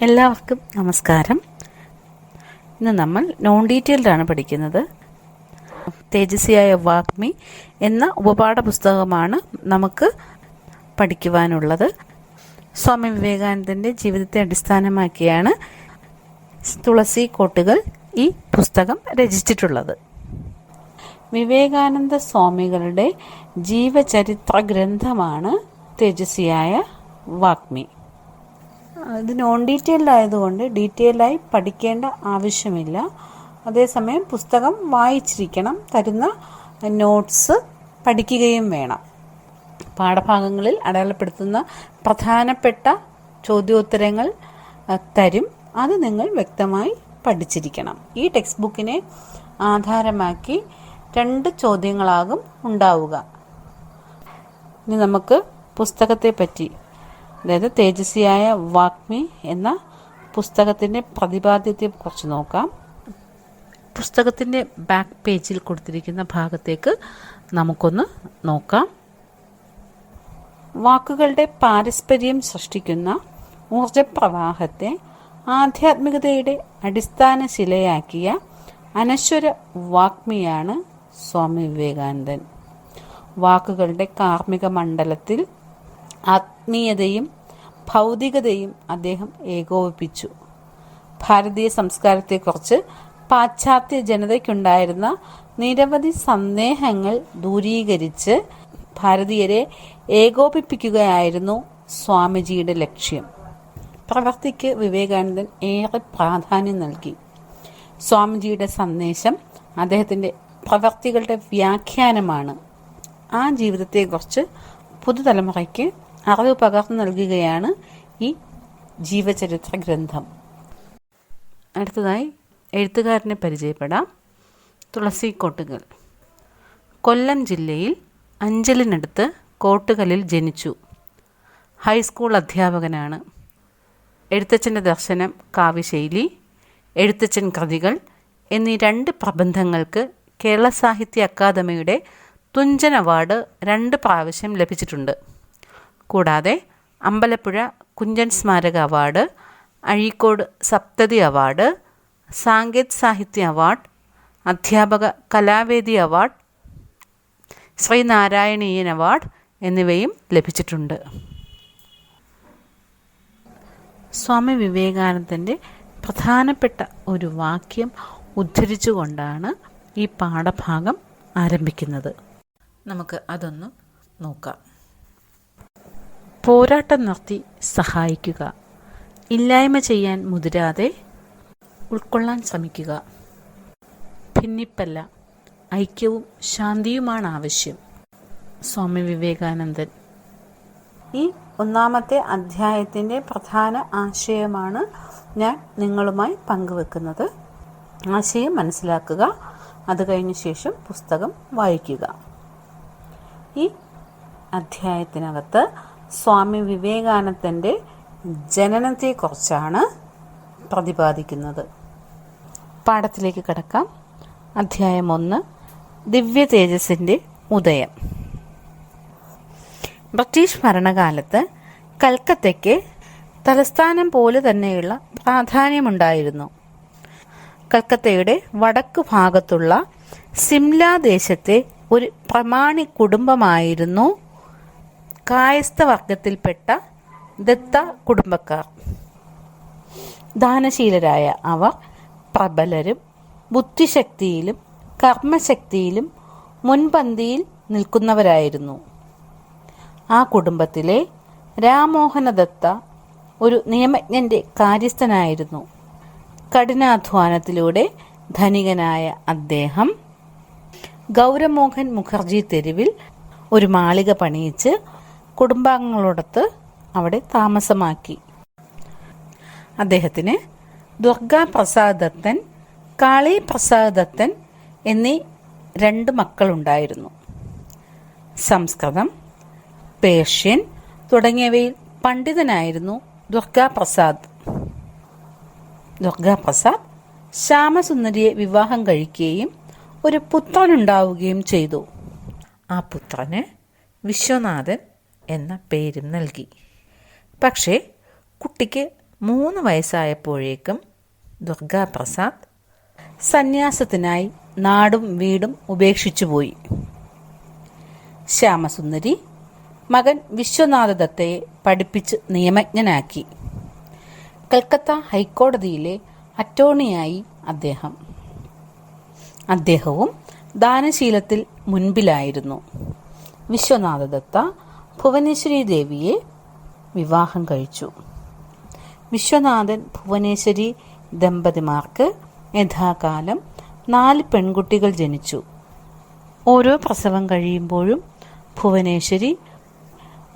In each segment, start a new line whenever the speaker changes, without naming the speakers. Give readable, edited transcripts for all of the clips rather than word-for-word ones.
എല്ലാവർക്കും നമസ്കാരം. ഇന്ന് നമ്മൾ നോൺ ഡീറ്റെയിൽഡാണ് പഠിക്കുന്നത്. തേജസ്വിയായ വാഗ്മി എന്ന ഉപപാഠ പുസ്തകമാണ് നമുക്ക് പഠിക്കുവാനുള്ളത്. സ്വാമി വിവേകാനന്ദൻ്റെ ജീവിതത്തെ അടിസ്ഥാനമാക്കിയാണ് തുളസി കോട്ടുകൾ ഈ പുസ്തകം രചിച്ചിട്ടുള്ളത്. വിവേകാനന്ദ സ്വാമികളുടെ ജീവചരിത്ര ഗ്രന്ഥമാണ് തേജസ്വിയായ വാഗ്മി. ഇത് നോൺ ഡീറ്റെയിൽഡ് ആയതുകൊണ്ട് ഡീറ്റെയിൽഡായി പഠിക്കേണ്ട ആവശ്യമില്ല. അതേസമയം പുസ്തകം വായിച്ചിരിക്കണം, തരുന്ന നോട്ട്സ് പഠിക്കുകയും വേണം. പാഠഭാഗങ്ങളിൽ അടയാളപ്പെടുത്തുന്ന പ്രധാനപ്പെട്ട ചോദ്യോത്തരങ്ങൾ തരും, അത് നിങ്ങൾ വ്യക്തമായി പഠിച്ചിരിക്കണം. ഈ ടെക്സ്റ്റ് ബുക്കിനെ ആധാരമാക്കി 2 ചോദ്യങ്ങളാകും ഉണ്ടാവുക. ഇനി നമുക്ക് പുസ്തകത്തെ പറ്റി, അതായത് തേജസ്വിയായ വാഗ്മി എന്ന പുസ്തകത്തിൻ്റെ പ്രതിപാദ്യത്തെക്കുറിച്ച് നോക്കാം. പുസ്തകത്തിൻ്റെ ബാക്ക് പേജിൽ കൊടുത്തിരിക്കുന്ന ഭാഗത്തേക്ക് നമുക്കൊന്ന് നോക്കാം. വാക്കുകളുടെ പാരസ്പര്യം സൃഷ്ടിക്കുന്ന ഊർജപ്രവാഹത്തെ ആധ്യാത്മികതയുടെ അടിസ്ഥാന ശിലയാക്കിയ അനശ്വര വാഗ്മിയാണ് സ്വാമി വിവേകാനന്ദൻ. വാക്കുകളുടെ കാർമ്മിക മണ്ഡലത്തിൽ ആത്മീയതയും ഭൗതികതയും അദ്ദേഹം ഏകോപിപ്പിച്ചു. ഭാരതീയ സംസ്കാരത്തെക്കുറിച്ച് പാശ്ചാത്യ ജനതയ്ക്കുണ്ടായിരുന്ന നിരവധി സന്ദേഹങ്ങൾ ദൂരീകരിച്ച് ഭാരതീയരെ ഏകോപിപ്പിക്കുകയായിരുന്നു സ്വാമിജിയുടെ ലക്ഷ്യം. പ്രവൃത്തിക്ക് വിവേകാനന്ദൻ ഏറെ പ്രാധാന്യം നൽകി. സ്വാമിജിയുടെ സന്ദേശം അദ്ദേഹത്തിൻ്റെ പ്രവൃത്തികളുടെ വ്യാഖ്യാനമാണ്. ആ ജീവിതത്തെക്കുറിച്ച് പുതുതലമുറയ്ക്ക് അറിവ് പകർന്നു നൽകുകയാണ് ഈ ജീവചരിത്ര ഗ്രന്ഥം. അടുത്തതായി എഴുത്തുകാരനെ പരിചയപ്പെടാം. തുളസി കോട്ടുകൾ. കൊല്ലം ജില്ലയിൽ അഞ്ചലിനടുത്ത് കോട്ടുകലിൽ ജനിച്ചു. ഹൈസ്കൂൾ അധ്യാപകനാണ്. എഴുത്തച്ഛൻ്റെ ദർശനം, കാവ്യശൈലി, എഴുത്തച്ഛൻ കൃതികൾ എന്നീ 2 പ്രബന്ധങ്ങൾക്ക് കേരള സാഹിത്യ അക്കാദമിയുടെ തുഞ്ചൻ അവാർഡ് 2 പ്രാവശ്യം ലഭിച്ചിട്ടുണ്ട്. കൂടാതെ അമ്പലപ്പുഴ കുഞ്ചൻ സ്മാരക അവാർഡ്, അഴീക്കോട് സപ്തതി അവാർഡ്, സാങ്കേത് സാഹിത്യ അവാർഡ്, അധ്യാപക കലാവേദി അവാർഡ്, ശ്രീനാരായണീയൻ അവാർഡ് എന്നിവയും ലഭിച്ചിട്ടുണ്ട്. സ്വാമി വിവേകാനന്ദൻ്റെ പ്രധാനപ്പെട്ട ഒരു വാക്യം ഉദ്ധരിച്ചുകൊണ്ടാണ് ഈ പാഠഭാഗം ആരംഭിക്കുന്നത്. നമുക്ക് അതൊന്ന് നോക്കാം. പോരാട്ടം നിർത്തി സഹായിക്കുക, ഇല്ലായ്മ ചെയ്യാൻ മുതിരാതെ ഉൾക്കൊള്ളാൻ ശ്രമിക്കുക. ഭിന്നിപ്പല്ല, ഐക്യവും ശാന്തിയുമാണ് ആവശ്യം. സ്വാമി വിവേകാനന്ദൻ. ഈ 1-ാമത്തെ അധ്യായത്തിൻ്റെ പ്രധാന ആശയമാണ് ഞാൻ നിങ്ങളുമായി പങ്കുവെക്കുന്നത്. ആശയം മനസ്സിലാക്കുക, അത് കഴിഞ്ഞ ശേഷം പുസ്തകം വായിക്കുക. ഈ അധ്യായത്തിനകത്ത് സ്വാമി വിവേകാനന്ദൻ്റെ ജനനത്തെക്കുറിച്ചാണ് പ്രതിപാദിക്കുന്നത്. പാഠത്തിലേക്ക് കടക്കാം. അധ്യായം 1, ദിവ്യ തേജസ്സിൻ്റെ ഉദയം. ബ്രിട്ടീഷ് ഭരണകാലത്ത് കൽക്കത്തയ്ക്ക് തലസ്ഥാനം പോലെ തന്നെയുള്ള പ്രാധാന്യമുണ്ടായിരുന്നു. കൽക്കത്തയുടെ വടക്ക് ഭാഗത്തുള്ള സിംല ദേശത്തെ ഒരു പ്രമാണി കുടുംബമായിരുന്നു കായസ്ഥ വർഗത്തിൽപ്പെട്ട ദത്ത കുടുംബക്കാർ. ദാനശീലരായ അവർ പ്രബലരും ബുദ്ധിശക്തിയിലും കർമ്മശക്തിയിലും മുൻപന്തിയിൽ നിൽക്കുന്നവരായിരുന്നു. ആ കുടുംബത്തിലെ രാമോഹന ദത്ത ഒരു നിയമജ്ഞൻ്റെ കാര്യസ്ഥനായിരുന്നു. കഠിനാധ്വാനത്തിലൂടെ ധനികനായ അദ്ദേഹം ഗൗരമോഹൻ മുഖർജി തെരുവിൽ ഒരു മാളിക പണിയിച്ച് കുടുംബാംഗങ്ങളോടൊത്ത് അവിടെ താമസമാക്കി. അദ്ദേഹത്തിന് ദുർഗാ പ്രസാദ് ദത്തൻ, കാളി പ്രസാദ് ദത്തൻ എന്നീ 2 മക്കളുണ്ടായിരുന്നു. സംസ്കൃതം, പേർഷ്യൻ തുടങ്ങിയവയിൽ പണ്ഡിതനായിരുന്നു ദുർഗാപ്രസാദ്. ദുർഗാപ്രസാദ് ശ്യാമസുന്ദരിയെ വിവാഹം കഴിക്കുകയും ഒരു പുത്രനുണ്ടാവുകയും ചെയ്തു. ആ പുത്രന് വിശ്വനാഥൻ എന്ന പേരും നൽകി. പക്ഷേ കുട്ടിക്ക് 3 വയസ്സായപ്പോഴേക്കും ദുർഗാപ്രസാദ് സന്യാസത്തിനായി നാടും വീടും ഉപേക്ഷിച്ചുപോയി. ശ്യാമസുന്ദരി മകൻ വിശ്വനാഥ ദത്തയെ പഠിപ്പിച്ച് നിയമജ്ഞനാക്കി. കൽക്കത്ത ഹൈക്കോടതിയിലെ അറ്റോർണിയായി അദ്ദേഹവും ദാനശീലത്തിൽ മുൻപിലായിരുന്നു. വിശ്വനാഥ ദത്ത ഭുവനേശ്വരി ദേവിയെ വിവാഹം കഴിച്ചു. വിശ്വനാഥൻ ഭുവനേശ്വരി ദമ്പതിമാർക്ക് യഥാകാലം 4 പെൺകുട്ടികൾ ജനിച്ചു. ഓരോ പ്രസവം കഴിയുമ്പോഴും ഭുവനേശ്വരി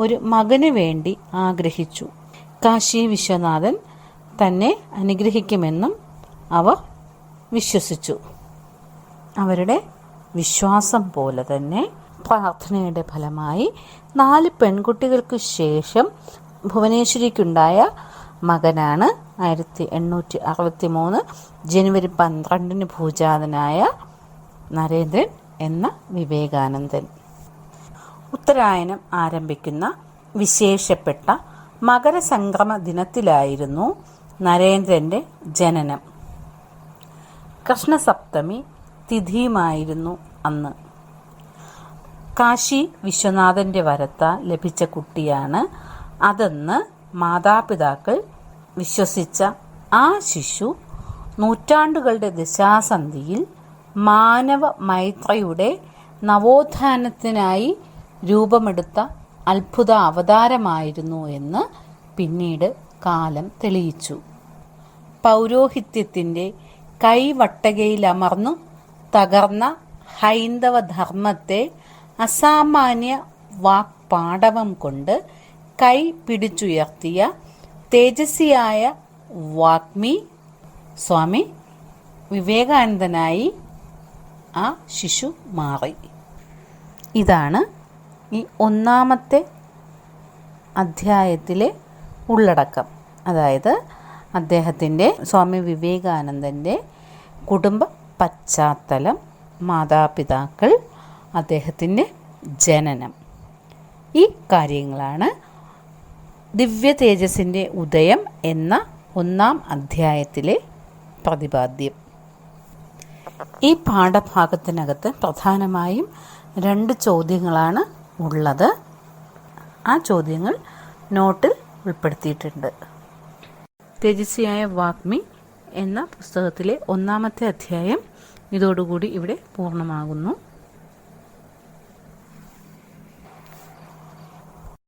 ഒരു മകന് വേണ്ടി ആഗ്രഹിച്ചു. കാശി വിശ്വനാഥൻ തന്നെ അനുഗ്രഹിക്കുമെന്നും അവർ വിശ്വസിച്ചു. അവരുടെ വിശ്വാസം പോലെ തന്നെ പ്രാർത്ഥനയുടെ ഫലമായി 4 പെൺകുട്ടികൾക്ക് ശേഷം ഭുവനേശ്വരിക്കുണ്ടായ മകനാണ് 1863 ജനുവരി 12 ഭൂജാതനായ നരേന്ദ്രൻ എന്ന വിവേകാനന്ദൻ. ഉത്തരായനം ആരംഭിക്കുന്ന വിശേഷപ്പെട്ട മകരസംക്രമ ദിനത്തിലായിരുന്നു നരേന്ദ്രൻ്റെ ജനനം. കൃഷ്ണസപ്തമി തിഥിയുമായിരുന്നു അന്ന്. കാശി വിശ്വനാഥൻ്റെ വരത്താൽ ലഭിച്ച കുട്ടിയാണ് അതെന്ന് മാതാപിതാക്കൾ വിശ്വസിച്ച ആ ശിശു നൂറ്റാണ്ടുകളുടെ ദശാസന്ധിയിൽ മാനവ മൈത്രിയുടെ നവോത്ഥാനത്തിനായി രൂപമെടുത്ത അത്ഭുത അവതാരമായിരുന്നു എന്ന് പിന്നീട് കാലം തെളിയിച്ചു. പൗരോഹിത്യത്തിൻ്റെ കൈവട്ടകയിലമർന്നു തകർന്ന ഹൈന്ദവ ധർമ്മത്തെ അസാമാന്യ വാക്പാടവം കൊണ്ട് കൈ പിടിച്ചുയർത്തിയ തേജസ്വിയായ വാഗ്മി സ്വാമി വിവേകാനന്ദനായി ആ ശിശു മാറി. ഇതാണ് ഈ 1-ാമത്തെ അധ്യായത്തിലെ ഉള്ളടക്കം. അതായത് അദ്ദേഹത്തിൻ്റെ സ്വാമി വിവേകാനന്ദൻ്റെ കുടുംബ പശ്ചാത്തലം, മാതാപിതാക്കൾ, അദ്ദേഹത്തിൻ്റെ ജനനം, ഈ കാര്യങ്ങളാണ് ദിവ്യ തേജസ്സിൻ്റെ ഉദയം എന്ന 1-ാം അധ്യായത്തിലെ പ്രതിപാദ്യം. ഈ പാഠഭാഗത്തിനകത്ത് പ്രധാനമായും 2 ചോദ്യങ്ങളാണ് ഉള്ളത്. ആ ചോദ്യങ്ങൾ നോട്ടിൽ ഉൾപ്പെടുത്തിയിട്ടുണ്ട്. തേജസ്വിയായ വാഗ്മി എന്ന പുസ്തകത്തിലെ 1-ാമത്തെ അധ്യായം ഇതോടുകൂടി ഇവിടെ പൂർണ്ണമാകുന്നു.